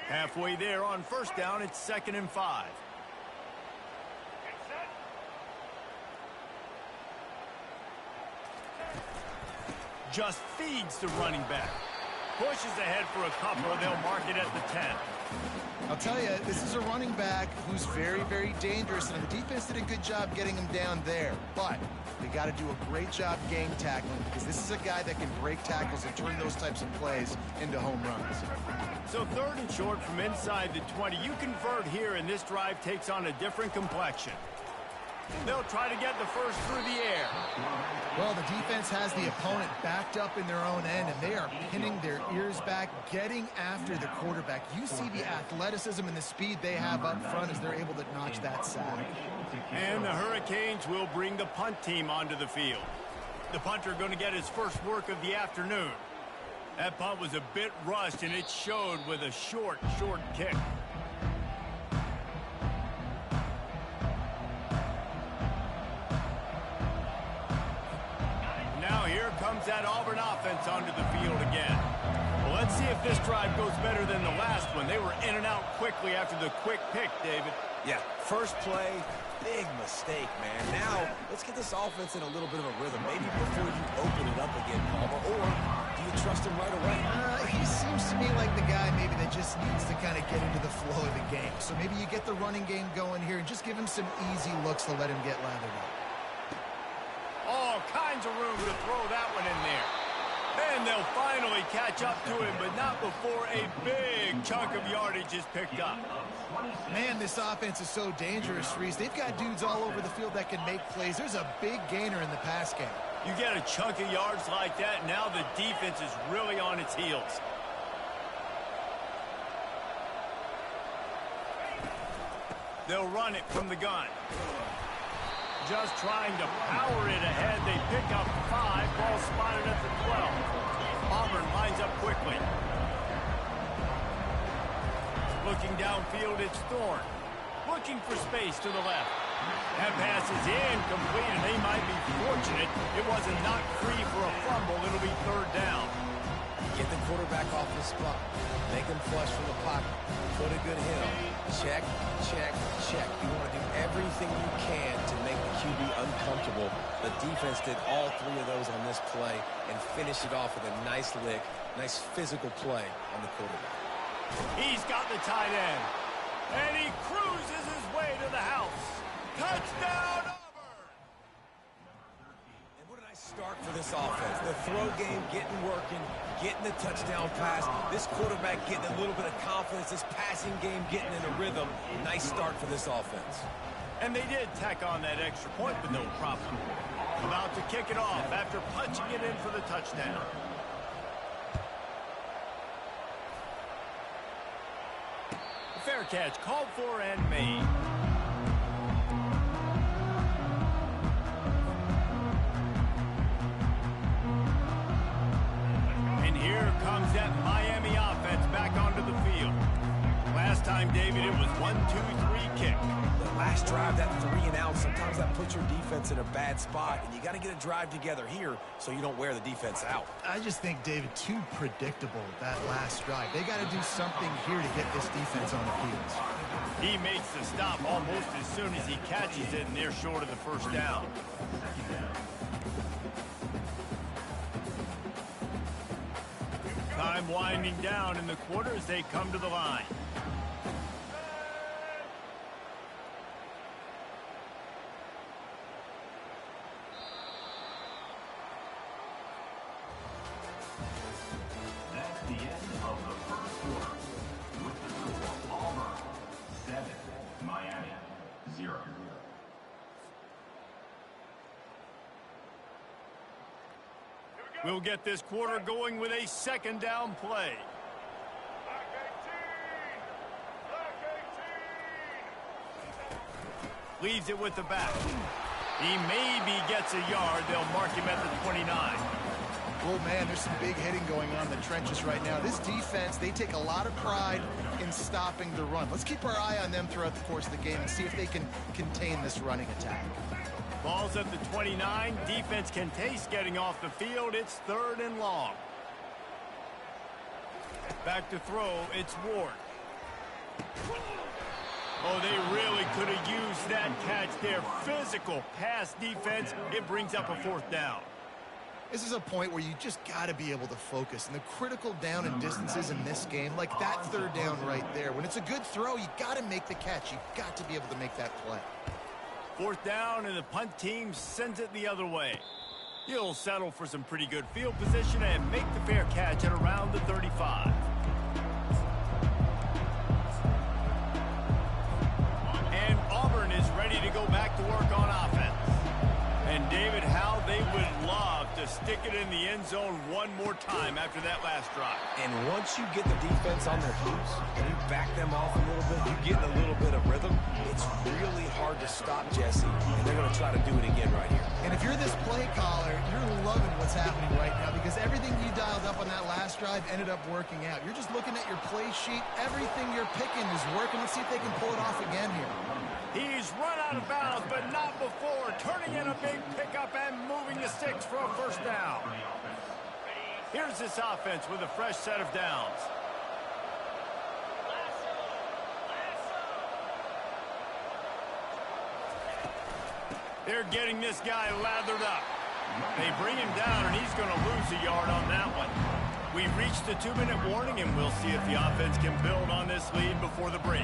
Halfway there on first down, it's 2nd and 5. Just feeds the running back. Pushes ahead for a couple, they'll mark it at the 10. I'll tell you, this is a running back who's very, very dangerous, and the defense did a good job getting him down there. But they got to do a great job game tackling, because this is a guy that can break tackles and turn those types of plays into home runs. So 3rd and short from inside the 20. You convert here, and this drive takes on a different complexion. They'll try to get the first through the air. Well, the defense has the opponent backed up in their own end, and they are pinning their ears back, getting after the quarterback. You see the athleticism and the speed they have up front as they're able to notch that sack. And the Hurricanes will bring the punt team onto the field. The punter going to get his first work of the afternoon. That punt was a bit rushed, and it showed with a short kick. Here comes that Auburn offense onto the field again. Well, let's see if this drive goes better than the last one. They were in and out quickly after the quick pick, David. Yeah, first play, big mistake, man. Now, let's get this offense in a little bit of a rhythm. Maybe before you open it up again, Palmer, or do you trust him right away? He seems to me like the guy maybe that just needs to kind of get into the flow of the game. So maybe you get the running game going here and just give him some easy looks to let him get lathered up. All kinds of room to throw that one in there. And they'll finally catch up to him, but not before a big chunk of yardage is picked up. Man, this offense is so dangerous, Reese. They've got dudes all over the field that can make plays. There's a big gainer in the pass game. You get a chunk of yards like that, now the defense is really on its heels. They'll run it from the gun. Just trying to power it ahead. They pick up 5. Ball spotted at the 12. Auburn lines up quickly. Looking downfield, it's Thorne. Looking for space to the left. That pass is incomplete, and they might be fortunate it wasn't knocked free for a fumble. It'll be 3rd down. Get the quarterback off the spot. Make him flush from the pocket. Put a good hit on. Check, check, check. You want to do everything you can to make the QB uncomfortable. The defense did all 3 of those on this play and finished it off with a nice lick, nice physical play on the quarterback. He's got the tight end. And he cruises his way to the house. Touchdown, Auburn! And what a nice start for this offense. The throw game getting working, getting the touchdown pass. This quarterback getting a little bit of confidence. This passing game getting in a rhythm. Nice start for this offense. And they did tack on that extra point with no problem. About to kick it off after punching it in for the touchdown. Fair catch called for and made. And here comes that Miami offense back onto the field. Last time, David, it was 1-2-3 kick. The last drive, that 3 and out, sometimes that puts your defense in a bad spot, and you got to get a drive together here so you don't wear the defense out. I just think, David, too predictable, that last drive. They got to do something here to get this defense on the heels. He makes the stop almost as soon as he catches it, and they're short of the first down. Time winding down in the quarter as they come to the line. That's the end of the first quarter. With the score, Auburn 7, Miami 0. We'll get this quarter going with a 2nd down play. Leaves it with the back. He maybe gets a yard. They'll mark him at the 29. Oh, man, there's some big hitting going on in the trenches right now. This defense, they take a lot of pride in stopping the run. Let's keep our eye on them throughout the course of the game and see if they can contain this running attack. Ball's at the 29. Defense can taste getting off the field. It's 3rd and long. Back to throw. It's Ward. Oh, they really could have used that catch there. Physical pass defense. It brings up a 4th down. This is a point where you just got to be able to focus. And the critical down and distances in this game, like that 3rd down right there, when it's a good throw, you got to make the catch. You got to be able to make that play. 4th down, and the punt team sends it the other way. He'll settle for some pretty good field position and make the fair catch at around the 35. And Auburn is ready to go back to work on offense. And David, how they would love to stick it in the end zone one more time after that last drive. And once you get the defense on their heels and you back them off a little bit, you get a little bit of rhythm, it's really hard to stop Jesse, and they're going to try to do it again right here. And if you're this play caller, you're loving what's happening right now because everything you dialed up on that last drive ended up working out. You're just looking at your play sheet. Everything you're picking is working. Let's see if they can pull it off again here. He's run out of bounds, but not before. Turning in a big pickup and moving the sticks for a 1st down. Here's this offense with a fresh set of downs. They're getting this guy lathered up. They bring him down, and he's going to lose a yard on that one. We've reached the 2-minute warning, and we'll see if the offense can build on this lead before the break.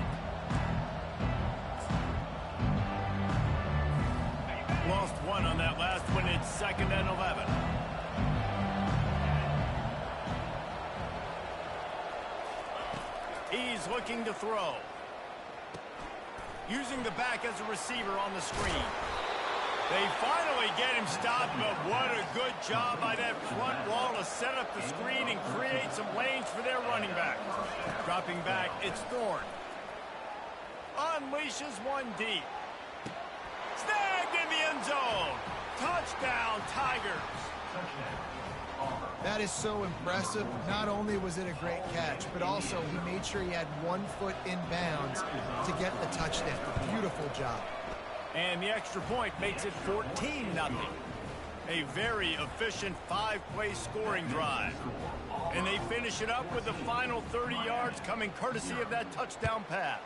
Lost 1 on that last one. It's 2nd and 11. He's looking to throw. Using the back as a receiver on the screen. They finally get him stopped, but what a good job by that front wall to set up the screen and create some lanes for their running back. Dropping back, it's Thorne. Unleashes one deep. Snagged in the end zone. Touchdown, Tigers. That is so impressive. Not only was it a great catch, but also he made sure he had 1 foot in bounds to get the touchdown. Beautiful job. And the extra point makes it 14-0. A very efficient 5-play scoring drive. And they finish it up with the final 30 yards coming courtesy of that touchdown pass.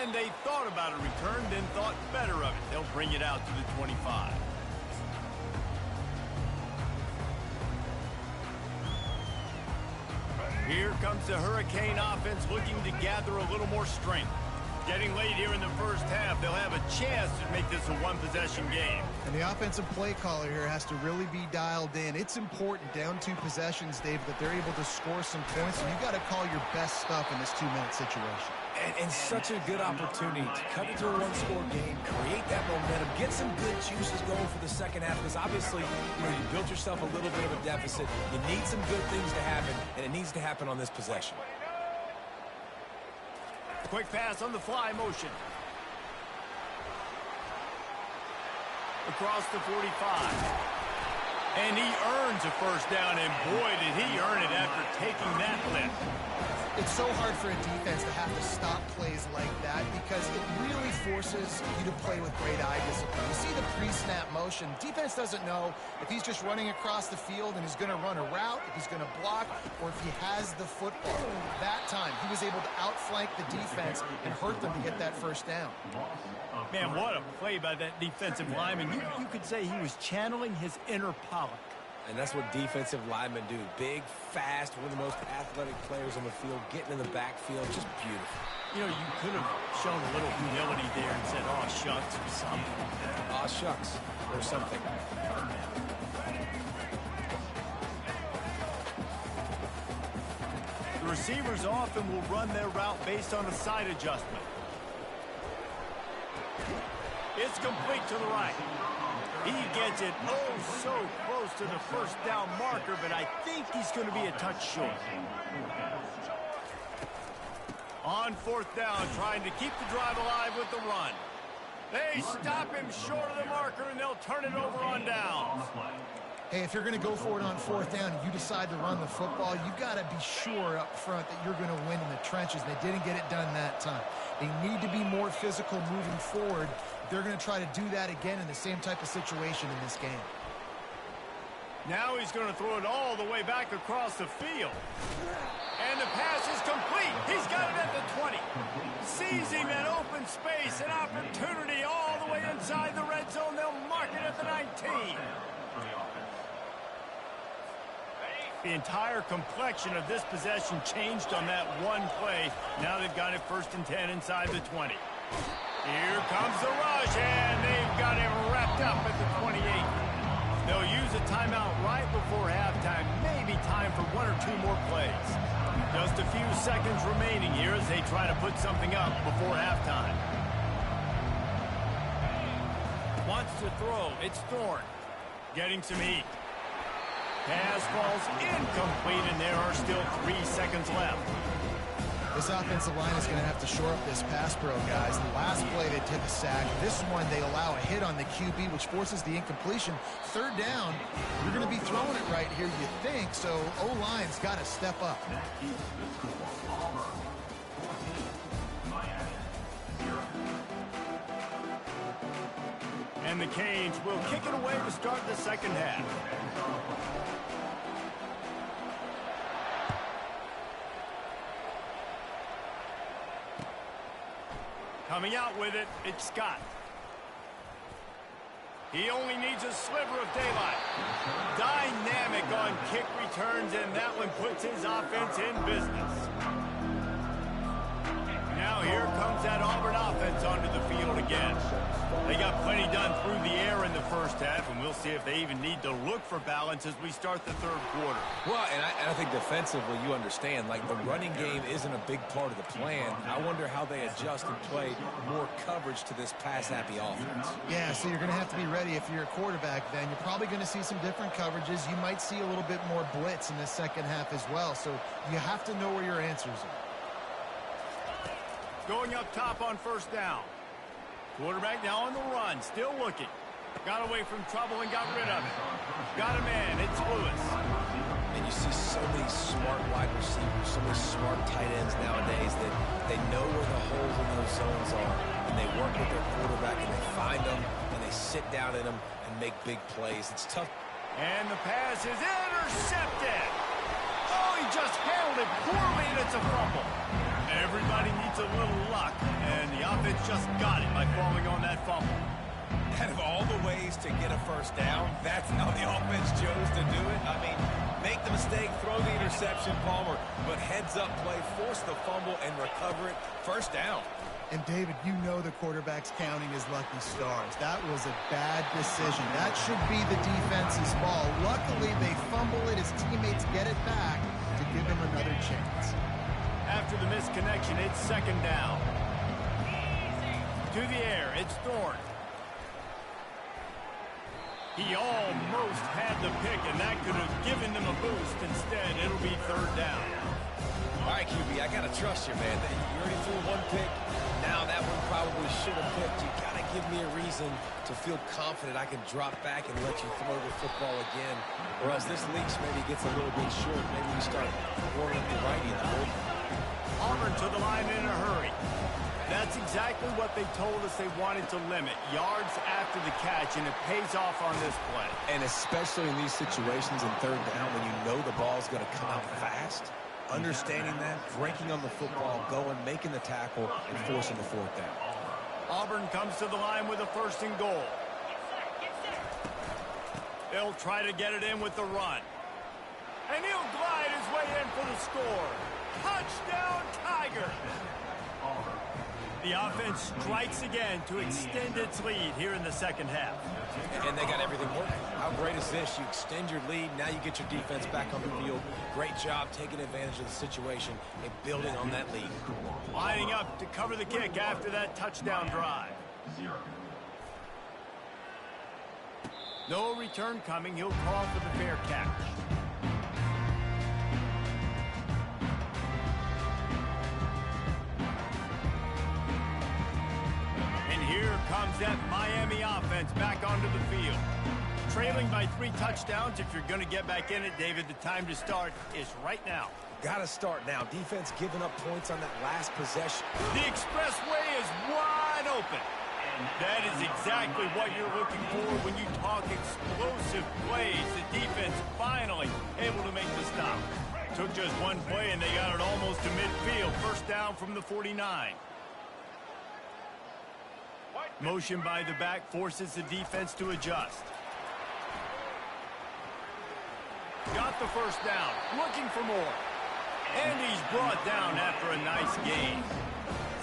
And they thought about a return, then thought better of it. They'll bring it out to the 25. Here comes the Hurricane offense looking to gather a little more strength. Getting late here in the first half, they'll have a chance to make this a one-possession game. And the offensive play caller here has to really be dialed in. It's important down 2 possessions, Dave, that they're able to score some points. And you got to call your best stuff in this 2-minute situation. And such a good opportunity to cut into a 1-score game, create that momentum, get some good juices going for the second half, because obviously, you built yourself a little bit of a deficit. You need some good things to happen, and it needs to happen on this possession. Quick pass on the fly motion. Across the 45. And he earns a 1st down, and boy, did he earn it after taking that lift. It's so hard for a defense to have to stop plays like that because it really forces you to play with great eye discipline. You see the pre-snap motion. Defense doesn't know if he's just running across the field and he's going to run a route, if he's going to block, or if he has the football. That time, he was able to outflank the defense and hurt them to get that 1st down. Man, what a play by that defensive lineman. You could say he was channeling his inner Pollock. And that's what defensive linemen do. Big, fast, one of the most athletic players on the field, getting in the backfield, just beautiful. You know, you could have shown a little humility there and said, "Aw, shucks," or something. Aw, shucks, or something. The receivers often will run their route based on a side adjustment. It's complete to the right. He gets it so close to the 1st down marker, but I think he's going to be a touch short. On 4th down, trying to keep the drive alive with the run. They stop him short of the marker, and they'll turn it over on downs. Hey, if you're going to go for it on 4th down and you decide to run the football, you've got to be sure up front that you're going to win in the trenches. They didn't get it done that time. They need to be more physical moving forward. They're going to try to do that again in the same type of situation in this game. Now he's going to throw it all the way back across the field. And the pass is complete. He's got it at the 20. Seizing that open space, an opportunity all the way inside the red zone. They'll mark it at the 19. The entire complexion of this possession changed on that one play. Now they've got it 1st and 10 inside the 20. Here comes the rush, and they've got him wrapped up at the 28. They'll use a timeout right before halftime. Maybe time for 1 or 2 more plays. Just a few seconds remaining here as they try to put something up before halftime. Wants to throw. It's Thorne. Getting some heat. Pass falls incomplete, and there are still 3 seconds left. This offensive line is going to have to shore up this pass pro, guys. The last play they took a sack. This one they allow a hit on the QB, which forces the incompletion. 3rd down, you're going to be throwing it right here, you think. So O-line's got to step up. And the Canes will kick it away to start the second half. Coming out with it, it's Scott. He only needs a sliver of daylight. Dynamic on kick returns, and that one puts his offense in business. Now here comes that Auburn offense onto the field again. They got plenty done through the air in the first half, and we'll see if they even need to look for balance as we start the 3rd quarter. Well, and I think defensively, you understand, like the running game isn't a big part of the plan. I wonder how they adjust and play more coverage to this pass-happy offense. Yeah, so you're going to have to be ready if you're a quarterback then. You're probably going to see some different coverages. You might see a little bit more blitz in the second half as well, so you have to know where your answers are. Going up top on 1st down. Quarterback now on the run, still looking. Got away from trouble and got rid of it. Got a man, it's Lewis. And you see so many smart wide receivers, so many smart tight ends nowadays that they know where the holes in those zones are, and they work with their quarterback, and they find them, and they sit down in them and make big plays. It's tough. And the pass is intercepted. Oh, he just handled it poorly, and it's a fumble. Everybody needs a little luck, and the offense just got it by falling on that fumble. Out of all the ways to get a 1st down, that's how the offense chose to do it. I mean, make the mistake, throw the interception, Palmer, but heads-up play, force the fumble, and recover it. 1st down. And, David, you know the quarterback's counting his lucky stars. That was a bad decision. That should be the defense's ball. Luckily, they fumble it. His teammates get it back to give him another chance. After the misconnection, it's 2nd down. To the air, it's Thorne. He almost had the pick, and that could have given them a boost. Instead, it'll be 3rd down. All right, QB, I got to trust you, man. You already threw 1 pick. Now that one probably should have picked. You got to give me a reason to feel confident I can drop back and let you throw the football again. Or else this leash maybe gets a little bit short. Maybe you start warming up the righty in the middle. Auburn to the line in a hurry. That's exactly what they told us they wanted to limit. Yards after the catch, and it pays off on this play. And especially in these situations in 3rd down when you know the ball's going to come out fast, understanding that, breaking on the football, going, making the tackle, and forcing the 4th down. Auburn comes to the line with a 1st and goal. They'll try to get it in with the run. And he'll glide his way in for the score. Touchdown, Tiger! The offense strikes again to extend its lead here in the second half. And they got everything working. How great is this? You extend your lead, now you get your defense back on the field. Great job taking advantage of the situation and building on that lead. Lining up to cover the kick after that touchdown drive. No return coming. He'll call for the fair catch. Here comes that Miami offense back onto the field. Trailing by 3 touchdowns. If you're going to get back in it, David, the time to start is right now. Got to start now. Defense giving up points on that last possession. The expressway is wide open. That is exactly what you're looking for when you talk explosive plays. The defense took just one play, and they got it almost to midfield. First down from the 49. Motion by the back forces the defense to adjust. Got the first down, looking for more. And he's brought down after a nice gain.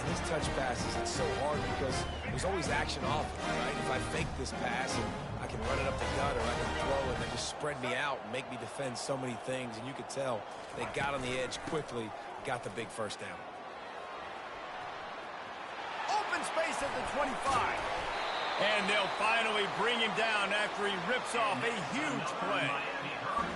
These touch passes, it's so hard because there's always action off, right? If I fake this pass, and I can run it up the gut, or I can throw it and just spread me out and make me defend so many things. And you could tell they got on the edge quickly, got the big first down. Open space at the 25. And they'll finally bring him down after he rips off a huge play.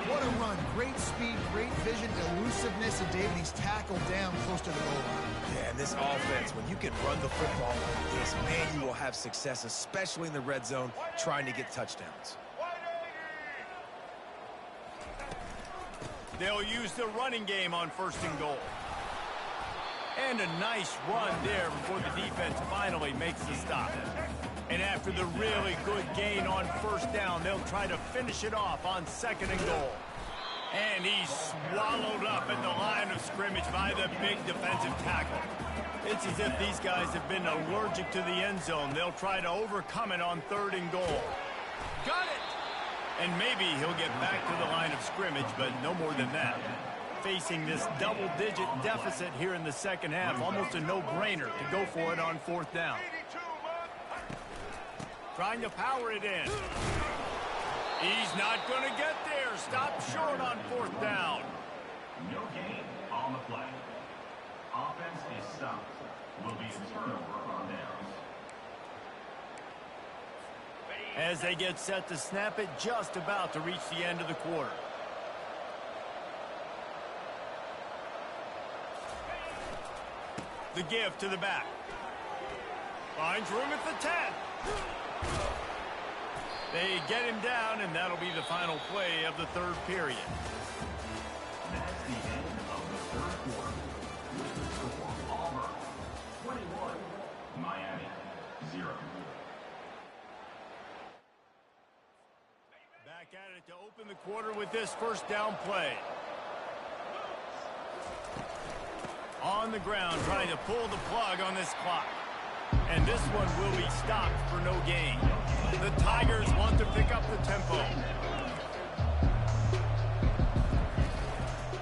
What a run. Great speed, great vision, elusiveness, and David, he's tackled down close to the goal line. Yeah, and this offense, when you can run the football like this, man, you will have success, especially in the red zone, trying to get touchdowns. They'll use the running game on 1st and goal. And a nice run there before the defense finally makes the stop. And after the really good gain on 1st down, they'll try to finish it off on 2nd and goal. And he's swallowed up at the line of scrimmage by the big defensive tackle. It's as if these guys have been allergic to the end zone. They'll try to overcome it on 3rd and goal. Got it! And maybe he'll get back to the line of scrimmage, but no more than that. Facing this double-digit deficit here in the 2nd half, almost a no-brainer to go for it on 4th down. Trying to power it in. He's not going to get there. Stop short on 4th down. No gain on the play. Offense is stopped. Will be a turnover on downs. As they get set to snap it, just about to reach the end of the quarter. The give to the back. Finds room at the 10. They get him down, and that'll be the final play of the 3rd period. That's the end of the 3rd quarter. With the score, Auburn 21, Miami 0. Back at it to open the quarter with this 1st down play. On the ground, trying to pull the plug on this clock. And this one will be stopped for no gain. The Tigers want to pick up the tempo.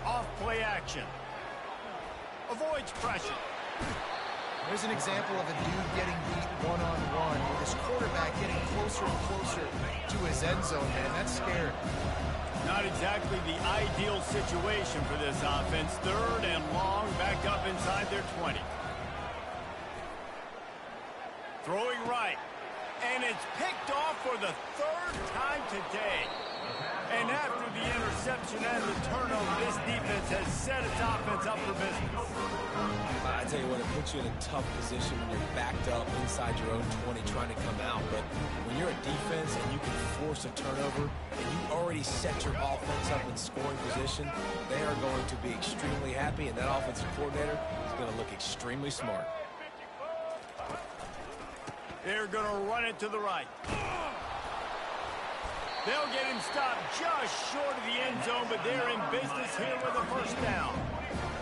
Off play action. Avoids pressure. There's an example of a dude getting beat one-on-one with his quarterback getting closer and closer to his end zone, man. That's scary. Not exactly the ideal situation for this offense. 3rd and long, back up inside their 20. Throwing right. And it's picked off for the 3rd time today. And after the interception and the turnover, this defense has set its offense up for business. I tell you what, it puts you in a tough position when you're backed up inside your own 20 trying to come out. But when you're a defense and you can force a turnover and you already set your offense up in scoring position, they are going to be extremely happy, and that offensive coordinator is going to look extremely smart. They're going to run it to the right. They'll get him stopped just short of the end zone, but they're in business here with a 1st down.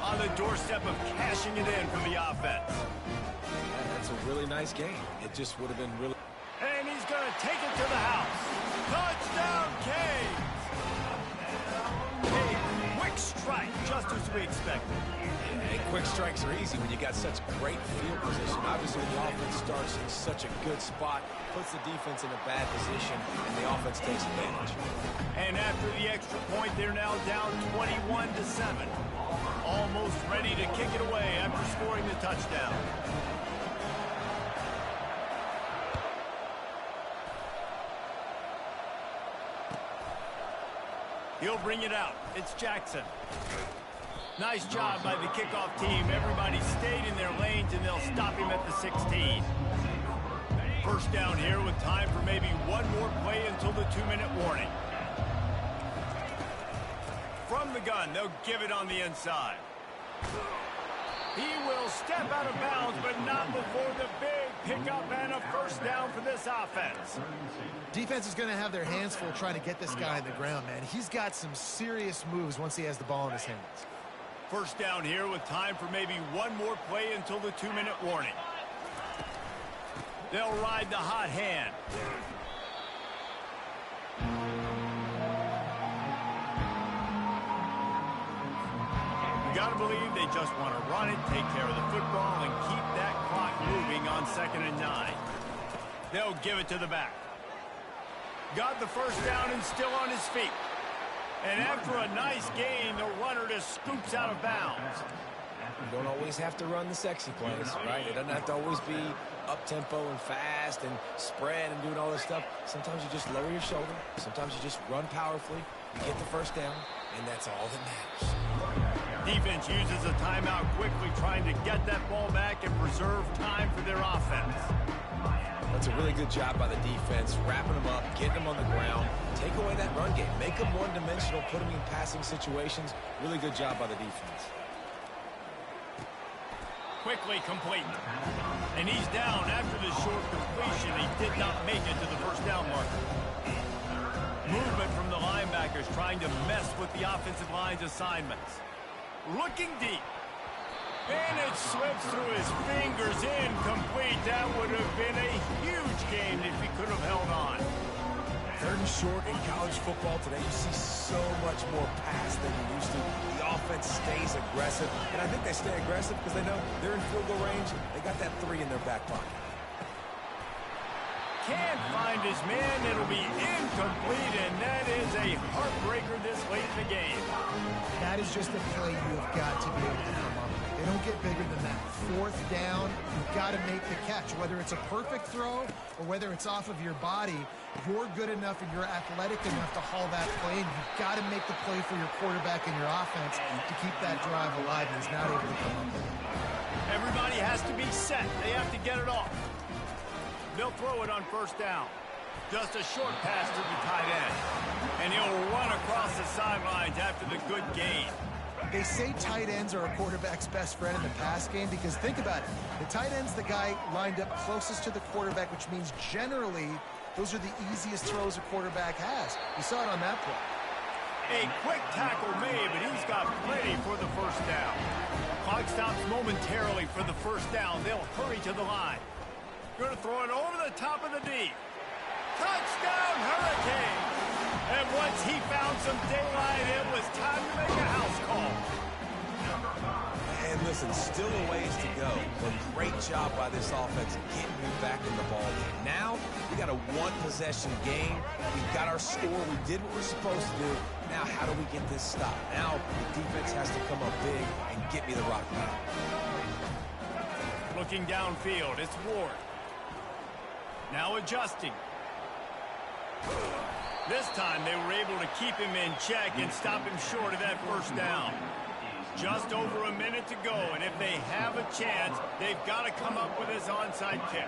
On the doorstep of cashing it in for the offense. That's a really nice game. It just would have been really... And he's going to take it to the house. Touchdown, Canes! A quick strike, just as we expected. And quick strikes are easy when you got such great field position. Obviously, when the offense starts in such a good spot, puts the defense in a bad position, and the offense takes advantage. And after the extra point, they're now down 21-7. Almost ready to kick it away after scoring the touchdown. He'll bring it out. It's Jackson. Nice job by the kickoff team. Everybody stayed in their lanes, and they'll stop him at the 16. 1st down here with time for maybe one more play until the 2-minute warning. From the gun, they'll give it on the inside. He will step out of bounds, but not before the big pickup and a first down for this offense. Defense is going to have their hands full trying to get this guy on the ground, man. He's got some serious moves once he has the ball in his hands. First down here with time for maybe one more play until the 2-minute warning. They'll ride the hot hand. You got to believe they just want to run it, take care of the football, and keep that clock moving on 2nd and 9. They'll give it to the back. Got the first down and still on his feet. And after a nice gain, the runner just scoops out of bounds. You don't always have to run the sexy plays, right? It doesn't have to always be up-tempo and fast and spread and doing all this stuff. Sometimes you just lower your shoulder. Sometimes you just run powerfully, you get the first down, and that's all that matters. Defense uses a timeout quickly, trying to get that ball back and preserve time for their offense. That's a really good job by the defense, wrapping them up, getting them on the ground, take away that run game, make them one-dimensional, put them in passing situations. Really good job by the defense. Quickly complete. And he's down after the short completion. He did not make it to the first down marker. Movement from the linebackers trying to mess with the offensive line's assignments. Looking deep. And it slips through his fingers, incomplete. That would have been a huge gain if he could have held on. 3rd and short in college football today. You see so much more pass than you used to. The offense stays aggressive, and I think they stay aggressive because they know they're in field goal range. They got that 3 in their back pocket. Can't find his man. It'll be incomplete, and that is a heartbreaker this late in the game. That is just a play you have got to be able to come up with. They don't get bigger than that. 4th down, you've got to make the catch. Whether it's a perfect throw or whether it's off of your body, you're good enough and you're athletic enough to haul that play, and you've got to make the play for your quarterback and your offense to keep that drive alive, and he's not able to come up with it. Everybody has to be set. They have to get it off. They'll throw it on first down. Just a short pass to the tight end. And he'll run across the sidelines after the good gain. They say tight ends are a quarterback's best friend in the pass game because think about it. The tight end's the guy lined up closest to the quarterback, which means generally those are the easiest throws a quarterback has. You saw it on that play. A quick tackle made, but he's got plenty for the first down. Clock stops momentarily for the first down. They'll hurry to the line. Going to throw it over the top of the D. Touchdown, Hurricane! And once he found some daylight, it was time to make a house call. And listen, still a ways to go, but great job by this offense getting me back in the ball game. Now, we got a one-possession game. We've got our score. We did what we're supposed to do. Now, how do we get this stopped? Now, the defense has to come up big and get me the rock back. Looking downfield, it's Ward. Now adjusting. This time they were able to keep him in check and stop him short of that first down. Just over a minute to go, and if they have a chance, they've got to come up with his onside kick.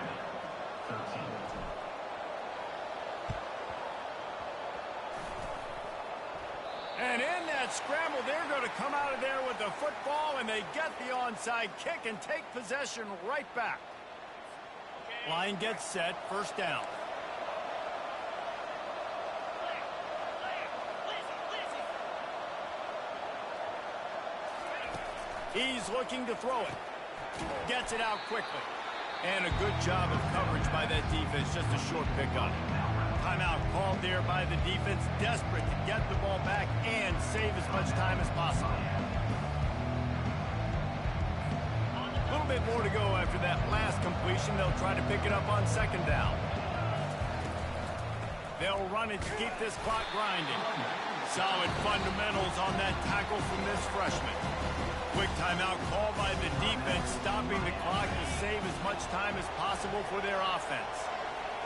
And in that scramble, they're going to come out of there with the football, and they get the onside kick and take possession right back. Line gets set, first down. He's looking to throw it. Gets it out quickly. And a good job of coverage by that defense, just a short pickup. Timeout called there by the defense, desperate to get the ball back and save as much time as possible. A little bit more to go after that last completion. They'll try to pick it up on second down. They'll run it to keep this clock grinding. Solid fundamentals on that tackle from this freshman. Quick timeout called by the defense, stopping the clock to save as much time as possible for their offense.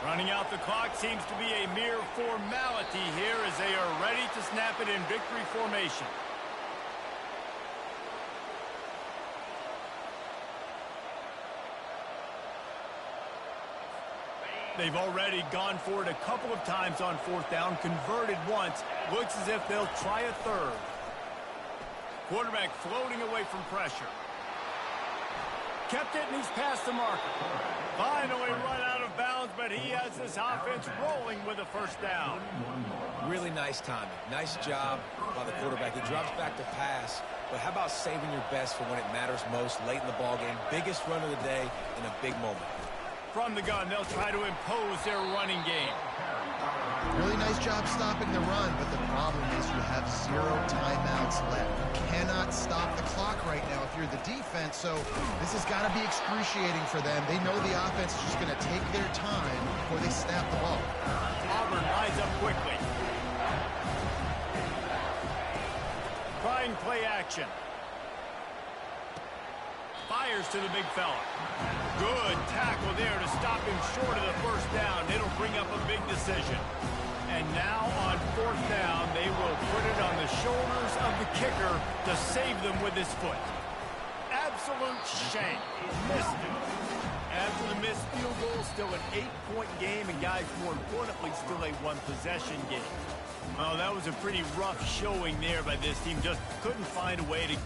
Running out the clock seems to be a mere formality here as they are ready to snap it in victory formation. They've already gone for it a couple of times on fourth down, converted once. Looks as if they'll try a third. Quarterback floating away from pressure. kept it, and he's past the marker. Finally run out of bounds, but he has this offense rolling with a first down. Really nice timing. Nice job by the quarterback. He drops back to pass, but how about saving your best for when it matters most late in the ballgame? Biggest run of the day in a big moment. From the gun, they'll try to impose their running game. Really nice job stopping the run, but the problem is you have 0 timeouts left. You cannot stop the clock right now if you're the defense, so this has got to be excruciating for them. They know the offense is just going to take their time before they snap the ball. Auburn lines up quickly. Trying play action. Fires to the big fella. Good tackle there to stop him short of the first down. It'll bring up a big decision. And now on 4th down, they will put it on the shoulders of the kicker to save them with his foot. Absolute shame. Missed it. After the missed field goal, still an 8-point game, and guys, more importantly, still a 1-possession game. Oh, that was a pretty rough showing there by this team. Just couldn't find a way to...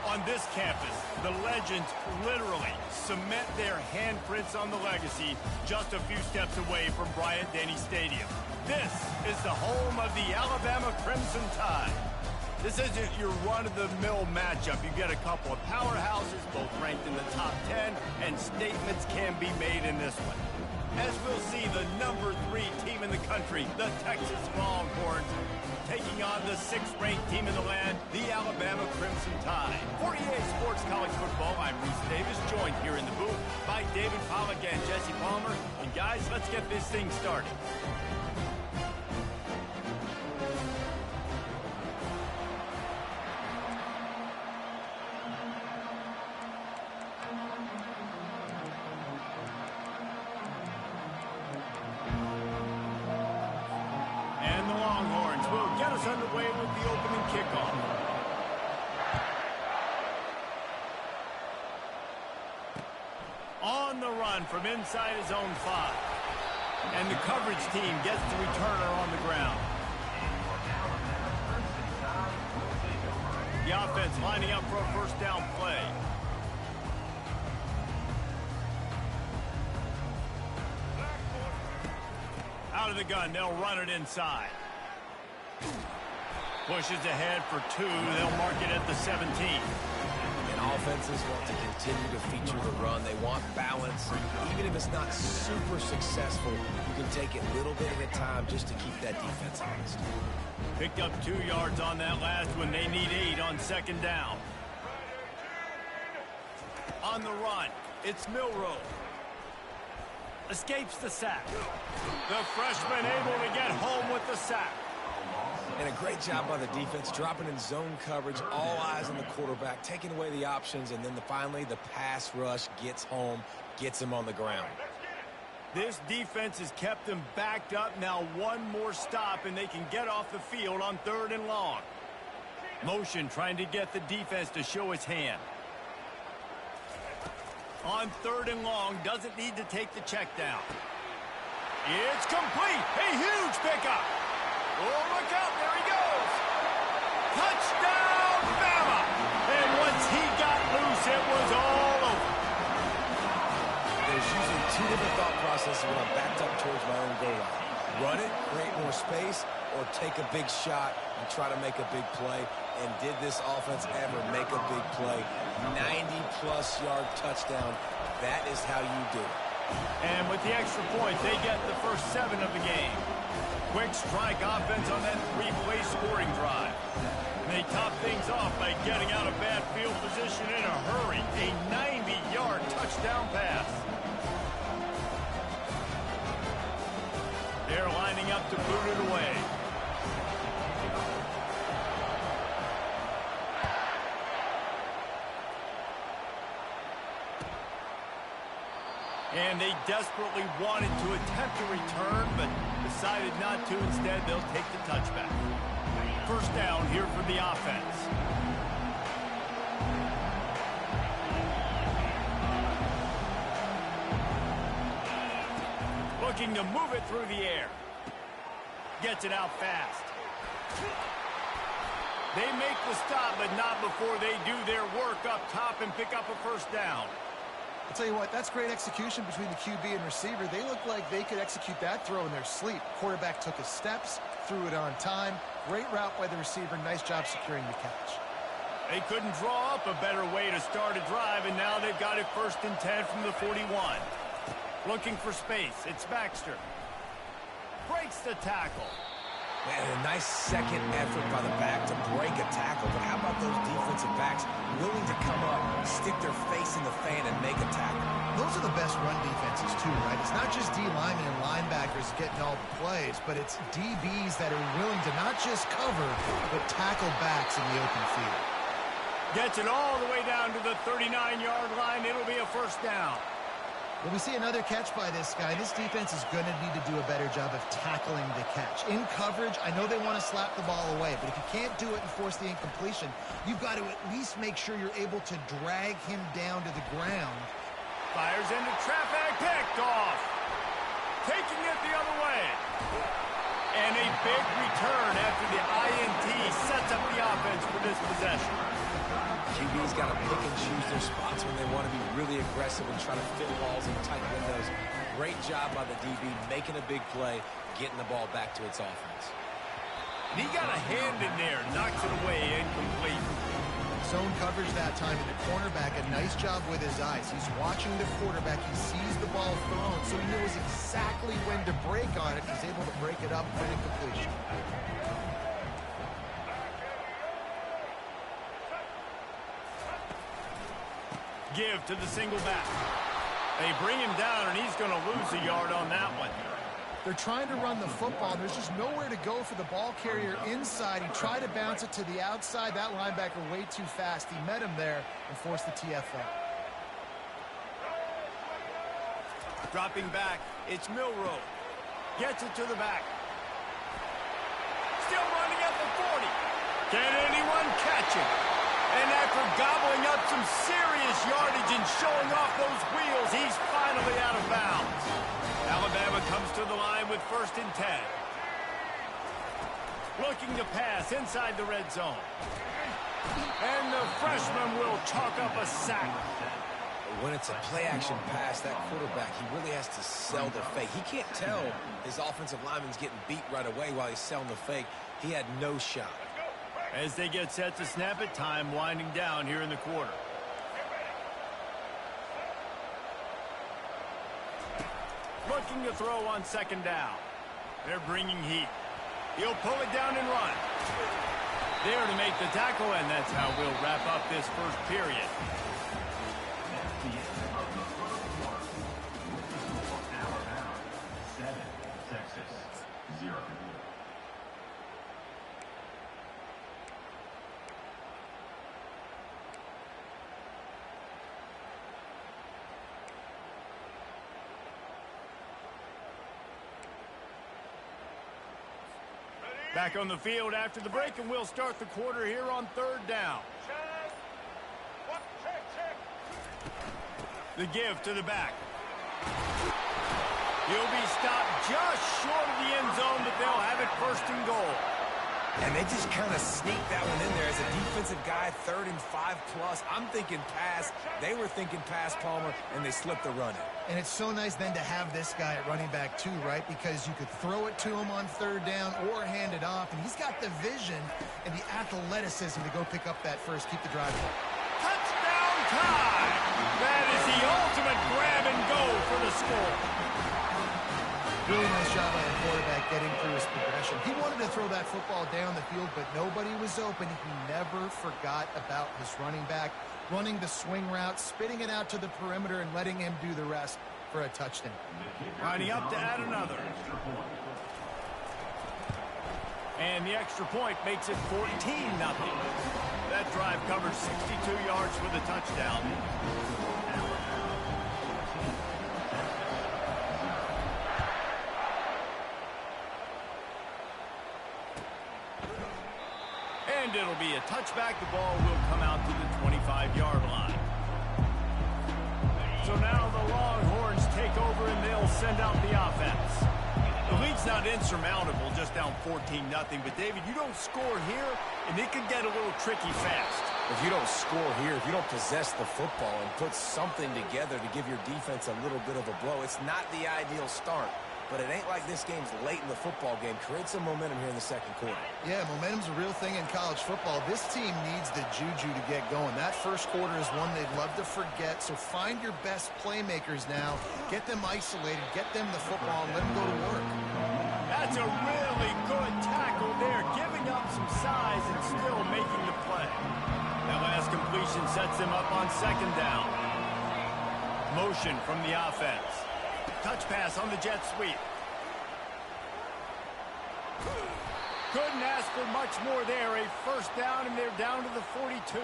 On this campus, the legends literally cement their handprints on the legacy just a few steps away from Bryant-Denny Stadium. This is the home of the Alabama Crimson Tide. This isn't your run-of-the-mill matchup. You get a couple of powerhouses, both ranked in the top 10, and statements can be made in this one. As we'll see, the number 3 team in the country, the Texas Longhorns, taking on the 6th-ranked team in the land, the Alabama Crimson Tide. For EA Sports College Football, I'm Reese Davis, joined here in the booth by David Pollack and Jesse Palmer. And guys, let's get this thing started. Underway with the opening kickoff. On the run from inside his own 5. And the coverage team gets the returner on the ground. The offense lining up for a first down play. Out of the gun, they'll run it inside. Pushes ahead for 2. They'll mark it at the 17. And offenses want to continue to feature the run. They want balance. Even if it's not super successful, you can take it a little bit at a time just to keep that defense honest. Picked up 2 yards on that last one. They need 8 on 2nd down. On the run, it's Milroe. Escapes the sack. The freshman able to get home with the sack. And a great job by the defense, dropping in zone coverage, all eyes on the quarterback, taking away the options, and then finally the pass rush gets home, gets him on the ground. This defense has kept them backed up. Now one more stop, and they can get off the field on 3rd and long. Motion trying to get the defense to show his hand. On 3rd and long, doesn't need to take the check down. It's complete. A huge pickup. Oh, look out. There he goes. Touchdown, Bama. Once he got loose, it was all over. There's usually two different thought processes when I'm backed up towards my own goal line. Run it, create more space, or take a big shot and try to make a big play. And did this offense ever make a big play? 90-plus yard touchdown. That is how you do it. And with the extra point, they get the first 7 of the game. Quick strike offense on that 3-play scoring drive. And they top things off by getting out of bad field position in a hurry. A 90-yard touchdown pass. They're lining up to boot it away. And they desperately wanted to attempt a return, but decided not to. Instead, they'll take the touchback. First down here for the offense. Looking to move it through the air. Gets it out fast. They make the stop, but not before they do their work up top and pick up a first down. I'll tell you what, that's great execution between the QB and receiver. They look like they could execute that throw in their sleep. Quarterback took his steps, threw it on time. Great route by the receiver. Nice job securing the catch. They couldn't draw up a better way to start a drive, and now they've got it 1st and 10 from the 41. Looking for space. It's Baxter. Breaks the tackle. Man, a nice second effort by the back to break a tackle. But how about those defensive backs willing to come up, stick their face in the fan, and make a tackle? Those are the best run defenses, too, right? It's not just D linemen and linebackers getting all the plays, but it's DBs that are willing to not just cover, but tackle backs in the open field. Gets it all the way down to the 39-yard line. It'll be a first down. When we see another catch by this guy, this defense is going to need to do a better job of tackling the catch. In coverage, I know they want to slap the ball away, but if you can't do it and force the incompletion, you've got to at least make sure you're able to drag him down to the ground. Fires into traffic, picked off. Taking it the other way. And a big return after the INT sets up the offense for this possession. QB's got to pick and choose their spots when they want to be really aggressive and try to fit balls in tight windows. Great job by the DB making a big play, getting the ball back to its offense. And he got a hand in there, knocks it away, incomplete. Zone coverage that time, and the cornerback, a nice job with his eyes. He's watching the quarterback. He sees the ball thrown, so he knows exactly when to break on it. He's able to break it up for an incompletion. Give to the single back. They bring him down, and he's going to lose a yard on that one. They're trying to run the football. There's just nowhere to go for the ball carrier inside. He tried to bounce it to the outside. That linebacker way too fast. He met him there and forced the TFL. Dropping back, it's Milroe. Gets it to the back. Still running at the 40. Can anyone catch it? And after gobbling up some serious yardage and showing off those wheels, he's finally out of bounds. Alabama comes to the line with 1st and 10. Looking to pass inside the red zone. And the freshman will chalk up a sack. When it's a play-action pass, that quarterback, he really has to sell the fake. He can't tell his offensive lineman's getting beat right away while he's selling the fake. He had no shot. As they get set to snap it, time winding down here in the quarter. Looking to throw on 2nd down. They're bringing heat. He'll pull it down and run. There to make the tackle, and that's how we'll wrap up this first period. That's the end of the first quarter. With the score, Alabama 7, Texas 0. Back on the field after the break, and we'll start the quarter here on 3rd down. The give to the back. He'll be stopped just short of the end zone, but they'll have it 1st and goal. And they just kind of sneaked that one in there as a defensive guy, 3rd and 5+. I'm thinking pass. They were thinking pass, Palmer, and they slipped the run in. And it's so nice then to have this guy at running back too, right? Because you could throw it to him on 3rd down or hand it off, and he's got the vision and the athleticism to go pick up that first, keep the drive going. Touchdown time! That is the ultimate grab and go for the score. Really nice job by the quarterback getting through his progression. He wanted to throw that football down the field, but nobody was open. He never forgot about his running back, running the swing route, spitting it out to the perimeter, and letting him do the rest for a touchdown. Lining up to add another. And the extra point makes it 14-0. That drive covers 62 yards for the touchdown. And it'll be a touchback. The ball will come out to the 25-yard line. So now the Longhorns take over and they'll send out the offense. The lead's not insurmountable, just down 14-0. But, David, you don't score here, and it can get a little tricky fast. If you don't score here, if you don't possess the football and put something together to give your defense a little bit of a blow, it's not the ideal start. But it ain't like this game's late in the football game. Create some momentum here in the second quarter. Yeah, momentum's a real thing in college football. This team needs the juju to get going. That first quarter is one they'd love to forget. So find your best playmakers now. Get them isolated. Get them the football and let them go to work. That's a really good tackle there, giving up some size and still making the play. That last completion sets him up on 2nd down. Motion from the offense. Touch pass on the jet sweep. Couldn't ask for much more there. A 1st down, and they're down to the 42.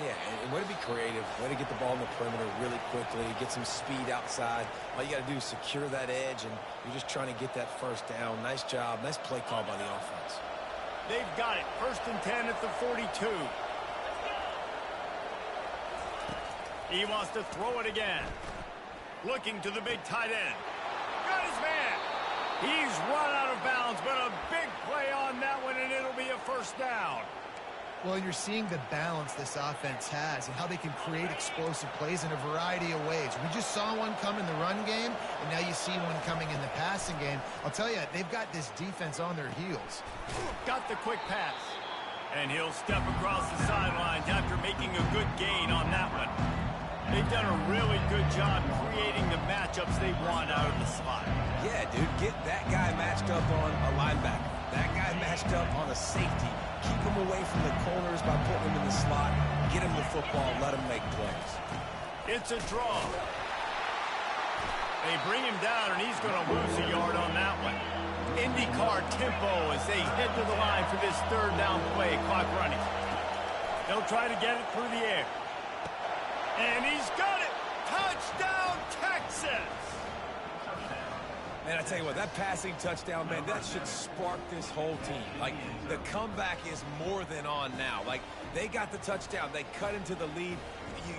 Yeah, and way to be creative. Way to get the ball in the perimeter really quickly. Get some speed outside. All you got to do is secure that edge, and you're just trying to get that 1st down. Nice job. Nice play call by the offense. They've got it. 1st and 10 at the 42. He wants to throw it again. Looking to the big tight end. Got his man. He's run out of bounds, but a big play on that one, and it'll be a 1st down. Well, you're seeing the balance this offense has and how they can create explosive plays in a variety of ways. We just saw one come in the run game, and now you see one coming in the passing game. I'll tell you, they've got this defense on their heels. Got the quick pass. And he'll step across the sidelines after making a good gain on that one. They've done a really good job creating the matchups they want out of the slot. Yeah, dude, get that guy matched up on a linebacker. That guy matched up on a safety. Keep him away from the corners by putting him in the slot. Get him the football. Let him make plays. It's a draw. They bring him down, and he's going to lose a yard on that one. IndyCar tempo as they head to the line for this 3rd down play. Clock running. They'll try to get it through the air. And he's got it! Touchdown, Texas! Man, I tell you what, that passing touchdown, man, that should spark this whole team. Like, the comeback is more than on now. Like, they got the touchdown. They cut into the lead.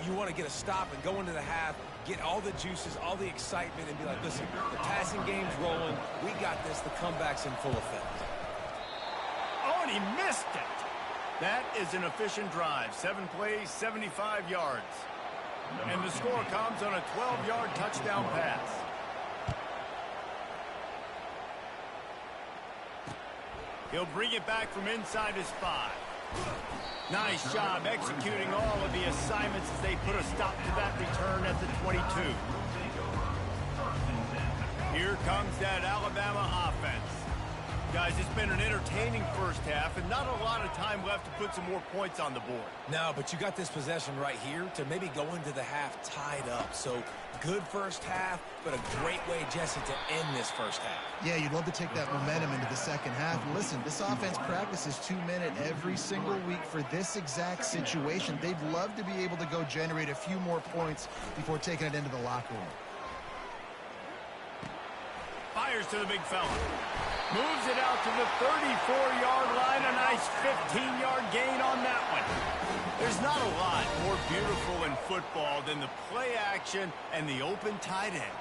You want to get a stop and go into the half, get all the juices, all the excitement, and be like, listen, the passing game's rolling. We got this. The comeback's in full effect. Oh, and he missed it. That is an efficient drive. 7 plays, 75 yards. And the score comes on a 12-yard touchdown pass. He'll bring it back from inside his 5. Nice job executing all of the assignments as they put a stop to that return at the 22. Here comes that Alabama offense. Guys, it's been an entertaining 1st half and not a lot of time left to put some more points on the board. No, but you got this possession right here to maybe go into the half tied up. So good 1st half, but a great way, Jesse, to end this 1st half. Yeah, you'd love to take that momentum into the 2nd half. And listen, this offense practices 2-minute every single week for this exact situation. They'd love to be able to go generate a few more points before taking it into the locker room. Fires to the big fella. Moves it out to the 34-yard line. A nice 15-yard gain on that one. There's not a lot more beautiful in football than the play action and the open tight end.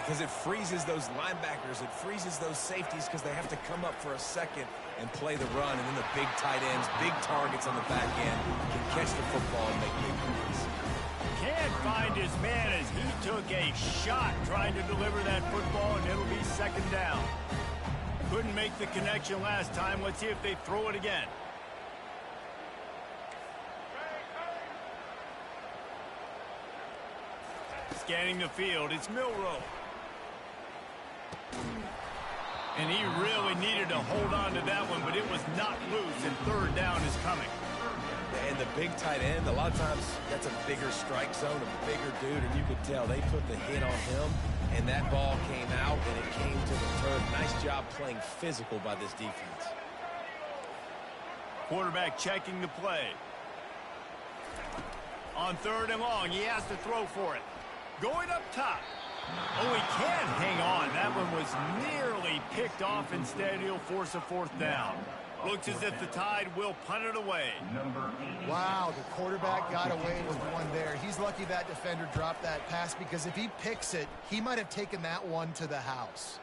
Because it freezes those linebackers. It freezes those safeties because they have to come up for a second and play the run. And then the big tight ends, big targets on the back end can catch the football and make big plays. Can't find his man as he took a shot trying to deliver that football, and it'll be second down. Couldn't make the connection last time. Let's see if they throw it again. Scanning the field, it's Milrow. And he really needed to hold on to that one, but it was not loose, and third down is coming. And the big tight end, a lot of times that's a bigger strike zone, a bigger dude, and you could tell they put the hit on him, and that ball came out, and it came to the turf. Nice job playing physical by this defense. Quarterback checking the play. On third and long, he has to throw for it. Going up top. Oh, he can't hang on. That one was nearly picked off. Instead, he'll force a fourth down. Looks as if the Tide will punt it away. Wow, the quarterback got away with one there. He's lucky that defender dropped that pass, because if he picks it, he might have taken that one to the house.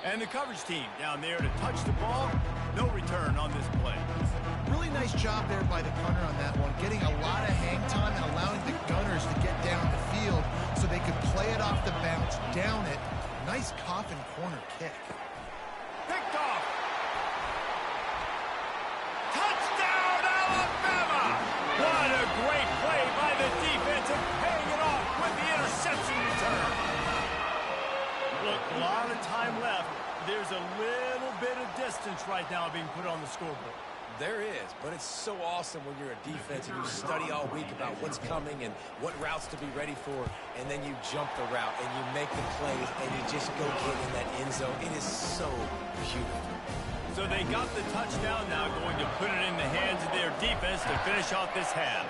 And the coverage team down there to touch the ball. No return on this play. Really nice job there by the punter on that one, getting a lot of hang time and allowing the gunners to get down the field so they could play it off the bounce, down it. Nice coffin corner kick. Picked off. Touchdown, Alabama! What a great play by the defense, and paying it off with the interception return. Look, a lot of time left. There's a little bit of distance right now being put on the scoreboard. There is, but it's so awesome when you're a defense and you study all week about what's coming and what routes to be ready for, and then you jump the route and you make the plays and you just go get in that end zone. It is so beautiful. So they got the touchdown, now going to put it in the hands of their defense to finish off this half.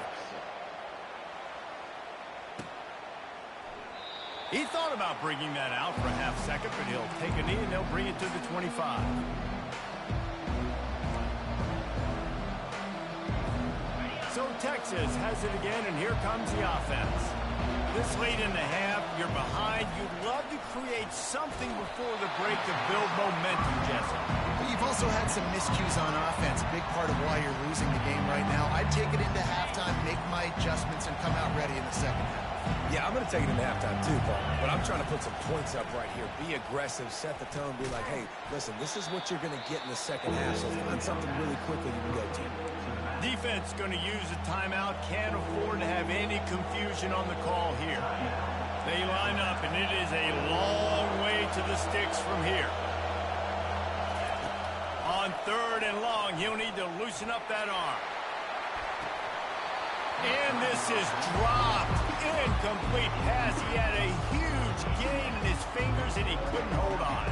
He thought about bringing that out for a half second, but he'll take a knee and they'll bring it to the 25. So Texas has it again, and here comes the offense. This late in the half, you're behind. You'd love to create something before the break to build momentum, Jesse. You've also had some miscues on offense, a big part of why you're losing the game right now. I'd take it into halftime, make my adjustments, and come out ready in the second half. Yeah, I'm going to take it into halftime too, Paul. But I'm trying to put some points up right here. Be aggressive, set the tone, be like, hey, listen, this is what you're going to get in the second half, so find something really quickly you can go to. Defense going to use a timeout. Can't afford to have any confusion on the call here. They line up, and it is a long way to the sticks from here. On third and long, he'll need to loosen up that arm. And this is dropped. Incomplete pass. He had a huge gain in his fingers, and he couldn't hold on.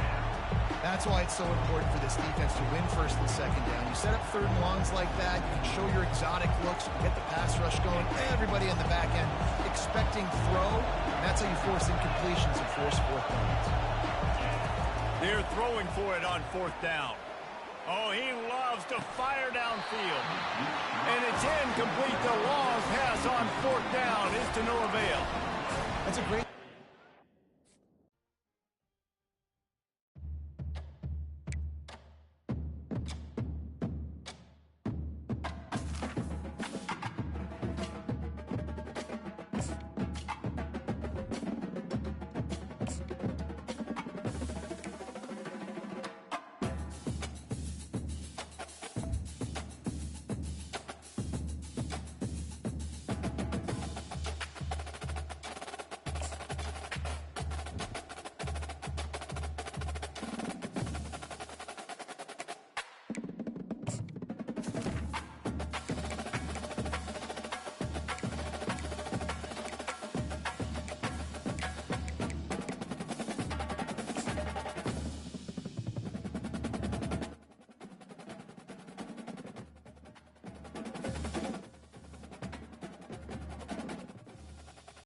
That's why it's so important for this defense to win first and second down. You set up third and longs like that, you can show your exotic looks, get the pass rush going, everybody in the back end expecting throw, and that's how you force incompletions and force fourth downs. They're throwing for it on fourth down. Oh, he loves to fire downfield. And it's incomplete. The long pass on fourth down is to no avail. That's a great